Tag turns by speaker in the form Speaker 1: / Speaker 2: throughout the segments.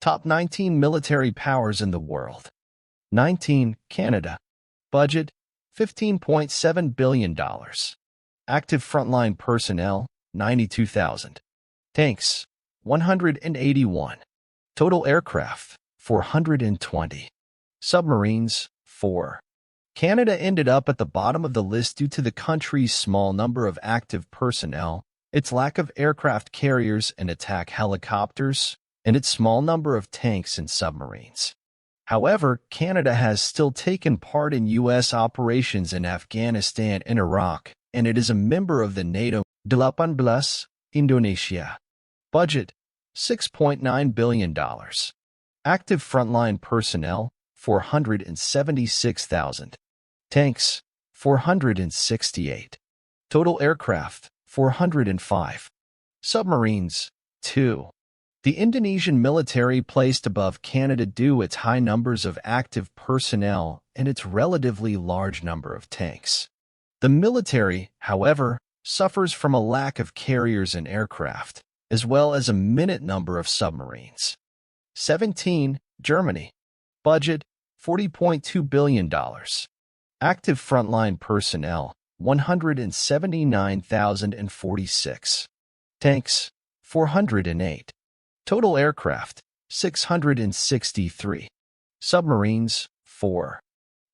Speaker 1: Top 19 military powers in the world. 19. Canada. Budget, $15.7 billion. Active frontline personnel, 92,000. Tanks, 181. Total aircraft, 420. Submarines, 4. Canada ended up at the bottom of the list due to the country's small number of active personnel, its lack of aircraft carriers and attack helicopters, and its small number of tanks and submarines. However, Canada has still taken part in U.S. operations in Afghanistan and Iraq, and it is a member of the NATO. 18. Indonesia. Budget, $6.9 billion. Active frontline personnel, 476,000. Tanks, 468. Total aircraft, 405. Submarines, 2. The Indonesian military placed above Canada due to its high numbers of active personnel and its relatively large number of tanks. The military, however, suffers from a lack of carriers and aircraft, as well as a minute number of submarines. 17. Germany. Budget, $40.2 billion. Active frontline personnel, 179,046. Tanks, 408. Total aircraft, 663. Submarines, 4.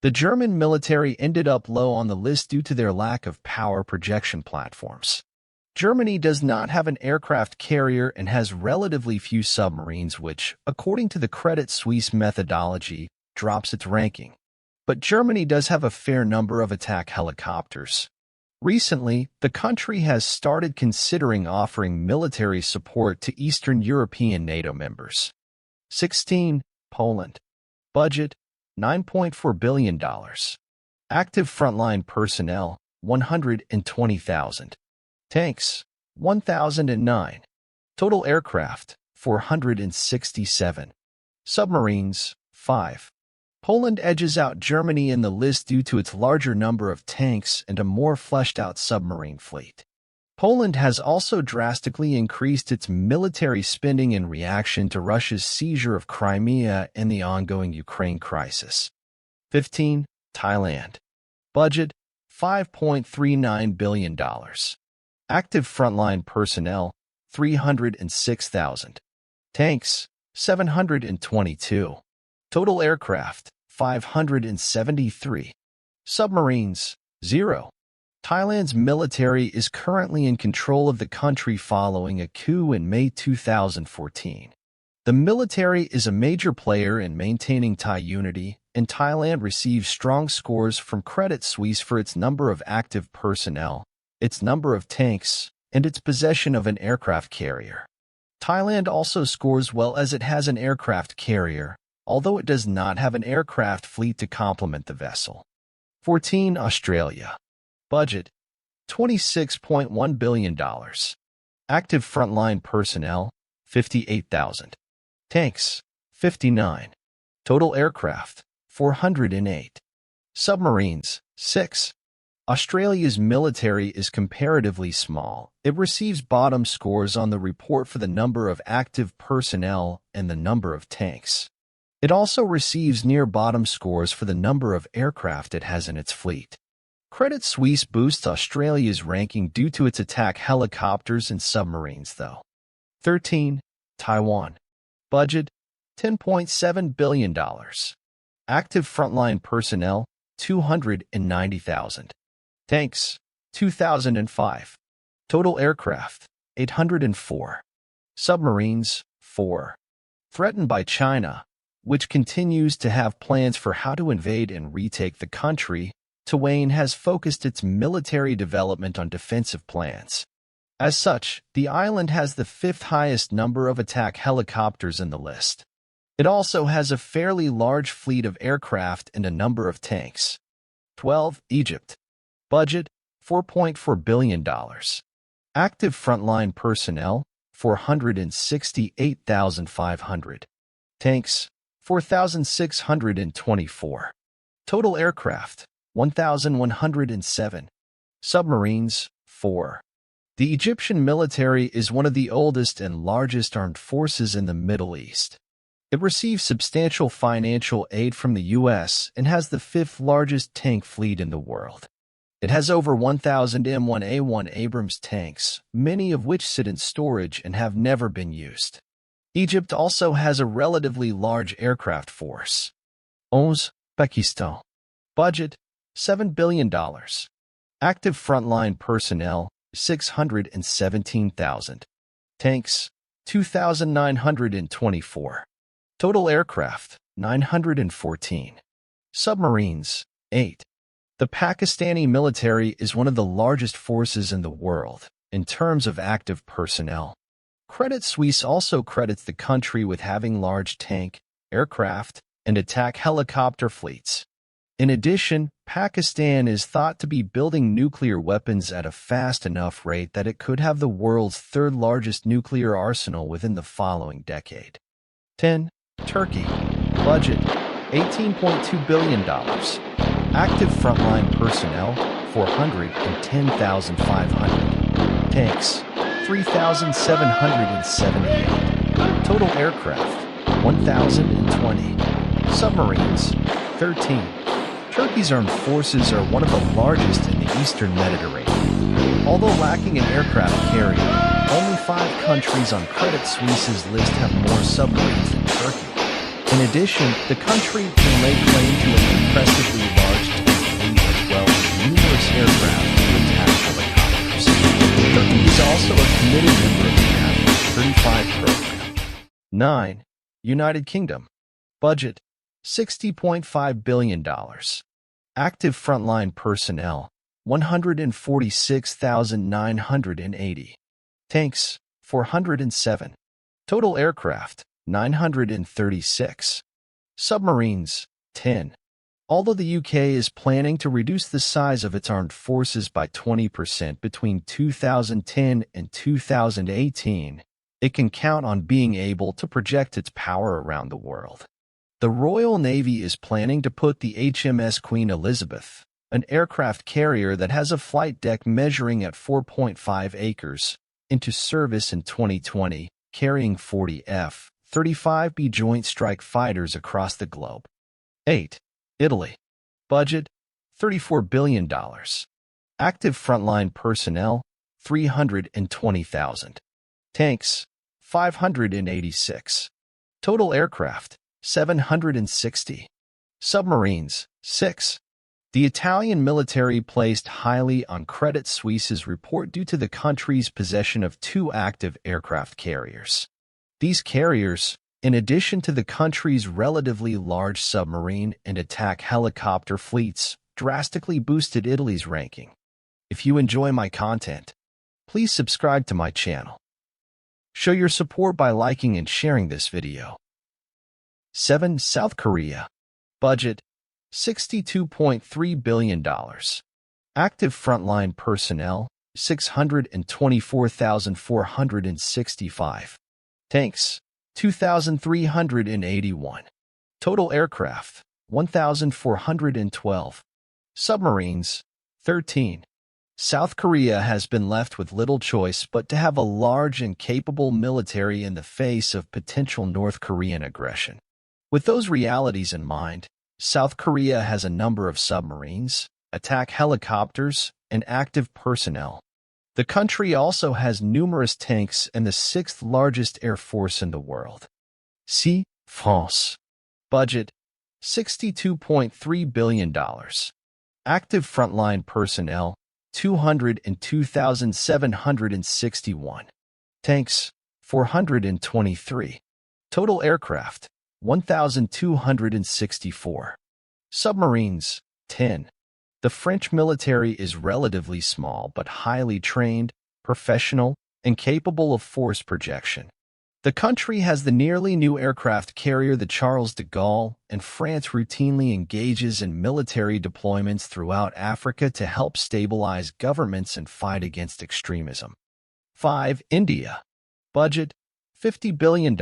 Speaker 1: The German military ended up low on the list due to their lack of power projection platforms. Germany does not have an aircraft carrier and has relatively few submarines, which, according to the Credit Suisse methodology, drops its ranking. But Germany does have a fair number of attack helicopters. Recently, the country has started considering offering military support to Eastern European NATO members. 16. Poland. Budget, $9.4 billion. Active frontline personnel, 120,000. Tanks, 1,009. Total aircraft, 467. Submarines, 5. Poland edges out Germany in the list due to its larger number of tanks and a more fleshed-out submarine fleet. Poland has also drastically increased its military spending in reaction to Russia's seizure of Crimea and the ongoing Ukraine crisis. 15. Thailand. Budget, $5.39 billion. Active frontline personnel, 306,000. Tanks, 722. Total aircraft, 573. Submarines, 0. Thailand's military is currently in control of the country following a coup in May 2014. The military is a major player in maintaining Thai unity, and Thailand receives strong scores from Credit Suisse for its number of active personnel, its number of tanks, and its possession of an aircraft carrier. Thailand also scores well as it has an aircraft carrier, although it does not have an aircraft fleet to complement the vessel. 14. Australia. Budget, $26.1 billion. Active frontline personnel, 58,000. Tanks, 59. Total aircraft, 408. Submarines, 6. Australia's military is comparatively small. It receives bottom scores on the report for the number of active personnel and the number of tanks. It also receives near-bottom scores for the number of aircraft it has in its fleet. Credit Suisse boosts Australia's ranking due to its attack helicopters and submarines, though. 13. Taiwan. Budget, $10.7 billion. Active frontline personnel, 290,000. Tanks, 2,005. Total aircraft, 804. Submarines, 4. Threatened by China, which continues to have plans for how to invade and retake the country, Taiwan has focused its military development on defensive plans. As such, the island has the 5th highest number of attack helicopters in the list. It also has a fairly large fleet of aircraft and a number of tanks. 12. Egypt. Budget, $4.4 billion. Active frontline personnel, 468,500. Tanks, 4,624. Total aircraft, 1,107. Submarines, 4. The Egyptian military is one of the oldest and largest armed forces in the Middle East. It receives substantial financial aid from the U.S. and has the fifth largest tank fleet in the world. It has over 1,000 M1A1 Abrams tanks, many of which sit in storage and have never been used. Egypt also has a relatively large aircraft force. Uzbekistan. Budget, $7 billion. Active frontline personnel, 617,000. Tanks, 2,924. Total aircraft, 914. Submarines, 8. The Pakistani military is one of the largest forces in the world in terms of active personnel. Credit Suisse also credits the country with having large tank, aircraft, and attack helicopter fleets. In addition, Pakistan is thought to be building nuclear weapons at a fast enough rate that it could have the world's third largest nuclear arsenal within the following decade. 10. Turkey. Budget, $18.2 billion. Active frontline personnel, 410,500. Tanks, 3,778. Total aircraft, 1,020. Submarines, 13. Turkey's armed forces are one of the largest in the Eastern Mediterranean. Although lacking an aircraft carrier, only 5 countries on Credit Suisse's list have more submarines than Turkey. In addition, the country can lay claim to an impressively large tank fleet as well as numerous aircraft and attack helicopters. Turkey is also a committed member of the F-35 program. 9. United Kingdom. Budget, $60.5 billion. Active frontline personnel, 146,980. Tanks, 407. Total aircraft, 936. Submarines, 10. Although the UK is planning to reduce the size of its armed forces by 20% between 2010 and 2018, it can count on being able to project its power around the world. The Royal Navy is planning to put the HMS Queen Elizabeth, an aircraft carrier that has a flight deck measuring at 4.5 acres, into service in 2020, carrying 40 F-35B Joint Strike Fighters across the globe. 8. Italy. Budget, $34 billion. Active frontline personnel, 320,000. Tanks, 586. Total aircraft, 760. Submarines, 6. The Italian military placed highly on Credit Suisse's report due to the country's possession of 2 active aircraft carriers. These carriers, in addition to the country's relatively large submarine and attack helicopter fleets, drastically boosted Italy's ranking. If you enjoy my content, please subscribe to my channel. Show your support by liking and sharing this video. 7. South Korea. Budget, $62.3 billion. Active frontline personnel, 624,465. Tanks, 2,381. Total aircraft, 1,412. Submarines, 13. South Korea has been left with little choice but to have a large and capable military in the face of potential North Korean aggression. With those realities in mind, South Korea has a number of submarines, attack helicopters, and active personnel. The country also has numerous tanks and the 6th largest air force in the world. See France. Budget, $62.3 billion. Active frontline personnel, 202,761. Tanks, 423. Total aircraft, 1,264. Submarines, 10. The French military is relatively small but highly trained, professional, and capable of force projection. The country has the nearly new aircraft carrier the Charles de Gaulle, and France routinely engages in military deployments throughout Africa to help stabilize governments and fight against extremism. 5. India. Budget, $50 billion.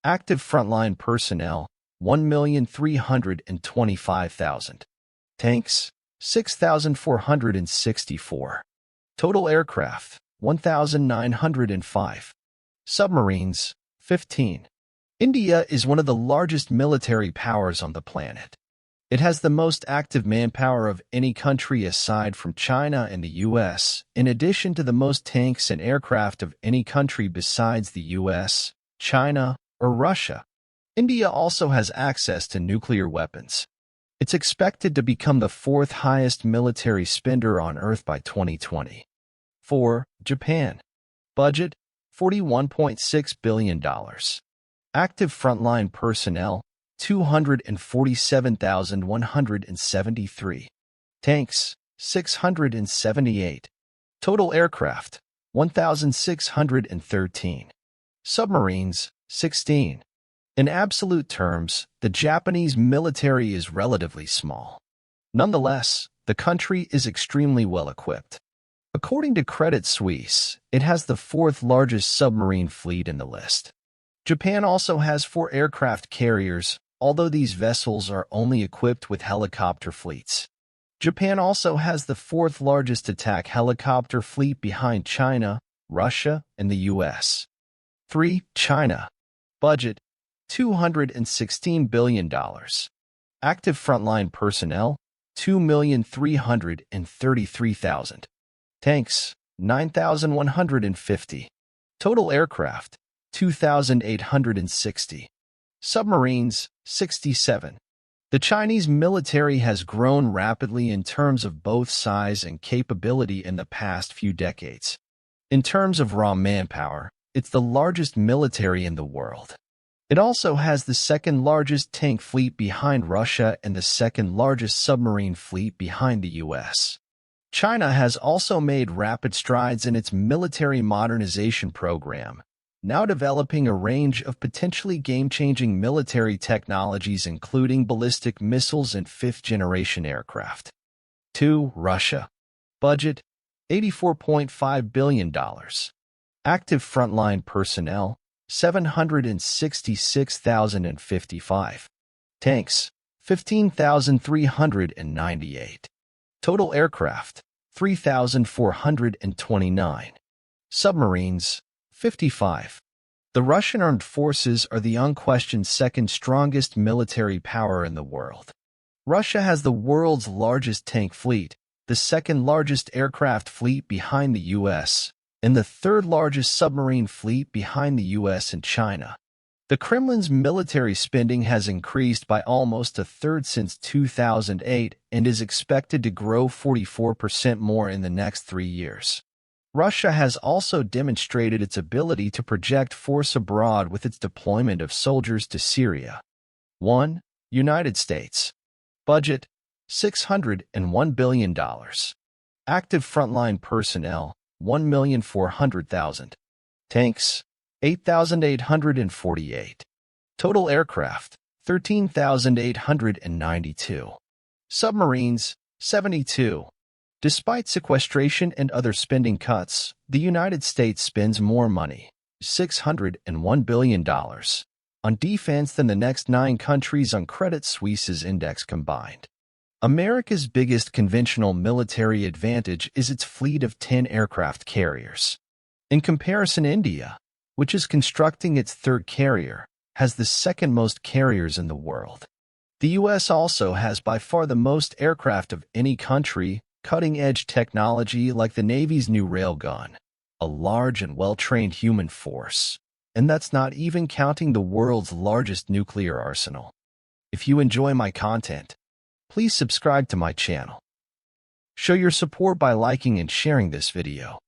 Speaker 1: Active frontline personnel, 1,325,000. Tanks, 6,464. Total aircraft, 1,905. Submarines, 15. India is one of the largest military powers on the planet. It has the most active manpower of any country aside from China and the US, in addition to the most tanks and aircraft of any country besides the US, China, or Russia. India also has access to nuclear weapons. It's expected to become the fourth highest military spender on Earth by 2020. 4. Japan. Budget, $41.6 billion. Active frontline personnel, 247,173. Tanks, 678. Total aircraft, 1,613. Submarines, 16. In absolute terms, the Japanese military is relatively small. Nonetheless, the country is extremely well equipped. According to Credit Suisse, it has the fourth largest submarine fleet in the list. Japan also has 4 aircraft carriers, although these vessels are only equipped with helicopter fleets. Japan also has the fourth largest attack helicopter fleet behind China, Russia, and the US. 3. China. Budget, $216 billion. Active frontline personnel, 2,333,000. Tanks, 9,150. Total aircraft, 2,860. Submarines, 67. The Chinese military has grown rapidly in terms of both size and capability in the past few decades. In terms of raw manpower, it's the largest military in the world. It also has the second largest tank fleet behind Russia and the second largest submarine fleet behind the US. China has also made rapid strides in its military modernization program, now developing a range of potentially game-changing military technologies including ballistic missiles and fifth-generation aircraft. 2. Russia. Budget, $84.5 billion. Active frontline personnel, 766,055. Tanks, 15,398. Total aircraft, 3,429. Submarines, 55. The Russian armed forces are the unquestioned second strongest military power in the world. Russia has the world's largest tank fleet, the second largest aircraft fleet behind the US, and the third largest submarine fleet behind the US and China. The Kremlin's military spending has increased by almost a third since 2008 and is expected to grow 44% more in the next 3 years. Russia has also demonstrated its ability to project force abroad with its deployment of soldiers to Syria. 1. United States. Budget, $601 billion. Active frontline personnel, 1,400,000. Tanks, 8,848. Total aircraft, 13,892. Submarines, 72. Despite sequestration and other spending cuts, the United States spends more money, $601 billion, on defense than the next 9 countries on Credit Suisse's index combined. America's biggest conventional military advantage is its fleet of 10 aircraft carriers. In comparison, India, which is constructing its third carrier, has the second most carriers in the world. The U.S. also has by far the most aircraft of any country, cutting-edge technology like the Navy's new railgun, a large and well-trained human force, and that's not even counting the world's largest nuclear arsenal. If you enjoy my content, please subscribe to my channel. Show your support by liking and sharing this video.